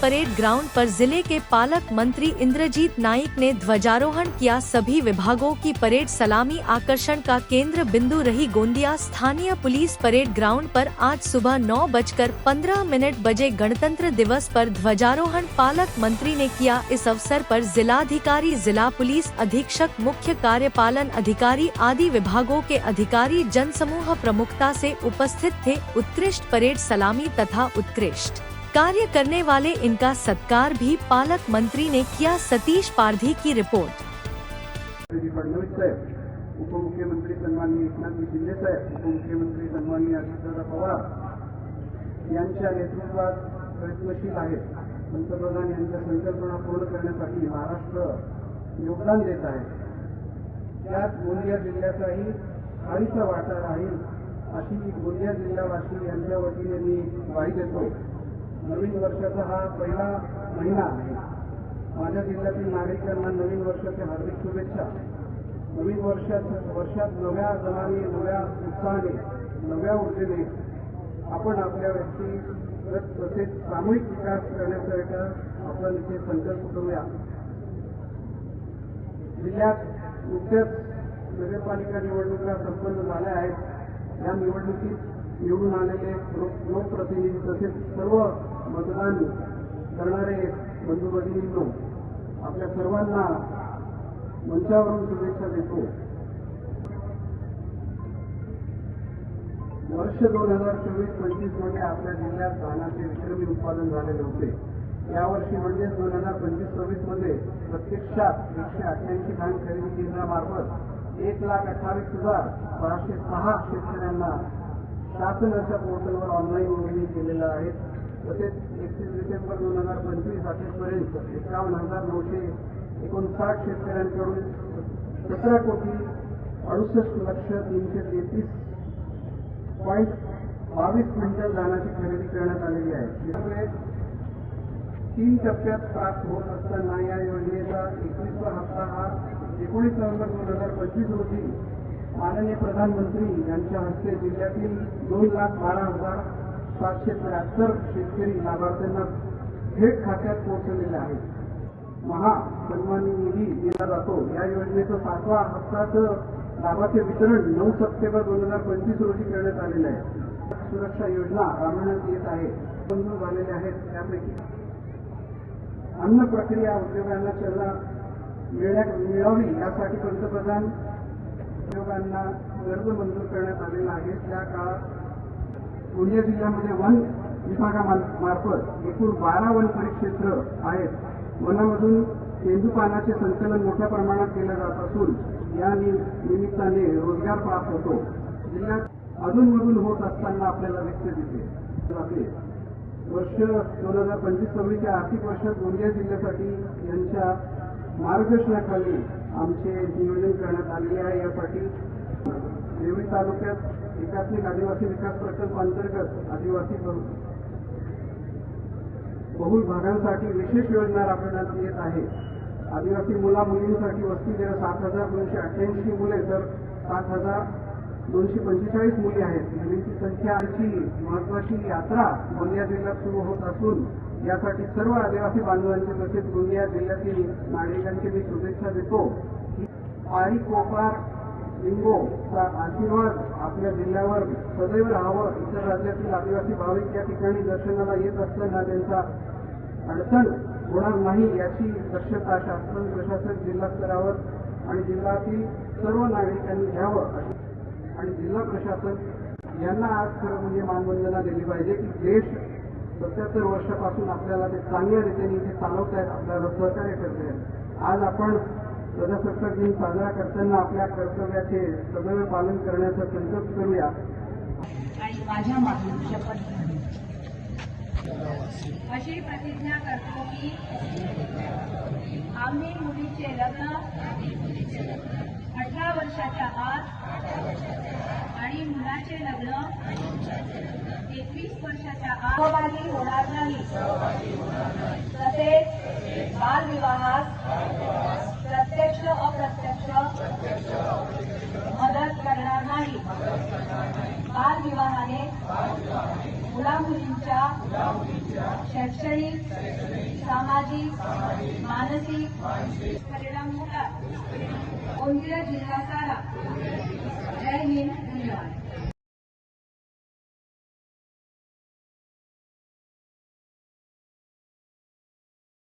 Parade ground पर जिले के पालक मंत्री इंद्रजीत नाइक ने ध्वजारोहण किया। सभी विभागों की परेड सलामी आकर्षण का केंद्र बिंदु रही। गोंदिया स्थानीय पुलिस परेड ग्राउंड पर आज सुबह 9:15 बजे गणतंत्र दिवस पर ध्वजारोहण पालक मंत्री ने किया। इस अवसर पर जिलाधिकारी, जिला पुलिस अधीक्षक, मुख्य कार्यपालन अधिकारी आदि विभागों के अधिकारी जनसमूह प्रमुखता से उपस्थित थे। उत्कृष्ट परेड सलामी तथा उत्कृष्ट कार्य करने वाले इनका सत्कार भी पालक मंत्री ने किया। सतीश पारधी की रिपोर्ट। उपमुख्यमंत्री सन्माननीय एकनाथ शिंदे साहेब, उपमुख्यमंत्री सन्माननीय अजितदादा पवार यांच्या नेतृत्वात प्रयत्नशील आहेत। पंतप्रधान यांच्या संकल्पना पूर्ण करण्यासाठी महाराष्ट्र योगदान देत आहे। त्यात गोंदिया जिल्ह्याचाही खारीचा वाटा राहील अशी गोंदिया जिल्हावासी यांच्या वतीने मी ग्वाही देतो। नवीन वर्षाचा हा पहिला महिना आहे। माझ्या जिल्ह्यातील नागरिकांना नवीन वर्षाच्या हार्दिक शुभेच्छा। नवीन वर्षात नव्या जोमाने, नव्या उत्साहाने, नव्या ऊर्जेने आपण आपल्या व्यक्तिगत तसेच सामूहिक विकास करण्याचा आपण इथे संकल्प करूया। जिल्ह्यात नुकत्याच नगरपालिका निवडणुका संपन्न झाल्या आहेत। या निवडणुकीत निवडून आलेले लोकप्रतिनिधी तसेच सर्व मतदान करणारे बंधू भगिनींनो, आपल्या सर्वांना मंचावरून शुभेच्छा देतो। वर्ष 2024-25 मध्ये आपल्या जिल्ह्यात धानाचे विक्रमी उत्पादन झालेले होते। यावर्षी म्हणजे 2025-26 मध्ये प्रत्यक्षात 188 धान खरेदी केंद्रामार्फत 1,28,606 शेतकऱ्यांना शासनाच्या पोर्टलवर ऑनलाईन नोंदणी केलेल्या आहेत। तसेच 31 डिसेंबर 2025 अखेरपर्यंत 51,959 शेतकऱ्यांकडून 17,333.22 क्विंटल धानाची खरेदी करण्यात आलेली आहे। यामुळे 3 टप्प्यात प्राप्त होत असताना या योजनेचा 21वा हप्ता हा 19 नोव्हेंबर 2025 रोजी माननीय प्रधानमंत्री यांच्या हस्ते जिल्ह्यातील 2,12,773 शेतकरी लाभार्थ्यांना थेट खात्यात पोहोचलेले आहेत। महासन्मानी निधी दिला जातो। या योजनेचा 7वा हप्त्याचं लाभाचे वितरण 9 सप्टेंबर 2025 रोजी करण्यात आलेले आहे। सुरक्षा योजना राबवण्यात येत आहे। मंजूर झालेले आहेत। त्यापैकी अन्न प्रक्रिया उद्योगांना चालना मिळावी यासाठी पंतप्रधान उद्योगांना कर्ज मंजूर करण्यात आलेला आहे। त्या काळात गोंदिया जिल्ह्यामध्ये वन विभागामार्फत एकूण 12 वन परिक्षेत्र आहेत। वनामधून तेंदूपानाचे संकलन मोठ्या प्रमाणात केले जात असून या निमित्ताने रोजगार प्राप्त होतो। जिल्ह्यात अधूनमधून होत असताना आपल्याला दिसते तिथे वर्ष 2025-26 आर्थिक वर्षात गोंदिया जिल्ह्यासाठी यांच्या मार्गदर्शनाखाली आमचे नियोजन करण्यात आलेले आहे। यासाठी देवळी तालुक्यात एकात्मिक आदिवासी विकास प्रकल्प अंतर्गत आदिवासी बहुल भागांसाठी विशेष योजना राबवण्यात येत आहे। आदिवासी मुला-मुलींसाठी वसतिगृह 7,288 मुले तर 7,245 मुली आहेत। मुलींची संख्याची महत्वाची यात्रा गोंदिया जिल्ह्यात सुरू होत असून यासाठी सर्व आदिवासी बांधवांचे तसेच गोंदिया जिल्ह्यातील नागरिकांचे मी शुभेच्छा देतो। पारी कोपार लिंगोचा आशीर्वाद आपल्या जिल्ह्यावर सदैव राहावं। इतर राज्यातील आदिवासी भाविक या ठिकाणी दर्शनाला येत असताना त्यांचा अडचण होणार नाही याची दक्षता शासन, प्रशासन, जिल्हा स्तरावर आणि जिल्ह्यातील सर्व नागरिकांनी घ्यावं आणि जिल्हा प्रशासन यांना आज खरं म्हणजे मानवंदना दिली पाहिजे की देश 77 वर्षापासून आपल्याला ते चांगल्या रीतीने इथे चालवत आहेत, आपल्याला सहकार्य करत आहेत। आज आपण प्रजासत्ताक दिन साजरा करताना आपल्या कर्तव्याचे सदैव पालन करण्याचा संकल्प करूया। आणि माझ्या मागून शपथ घ्यावी अशी प्रतिज्ञा करतो की आम्ही मुलीचे लग्न 18 वर्षाच्या आत आणि मुलाचे लग्न 21 वर्षाच्या आत सहभागी होणार नाही। तसेच बालविवाहास प्रत्यक्ष अप्रत्यक्ष मदत करणार नाही। बालविवाहाने मुला-मुलींच्या मुलींच्या शैक्षणिक सामाजिक मानसिक परिणाम होतात. गोंदिया जिल्हा सारा जय हिंद.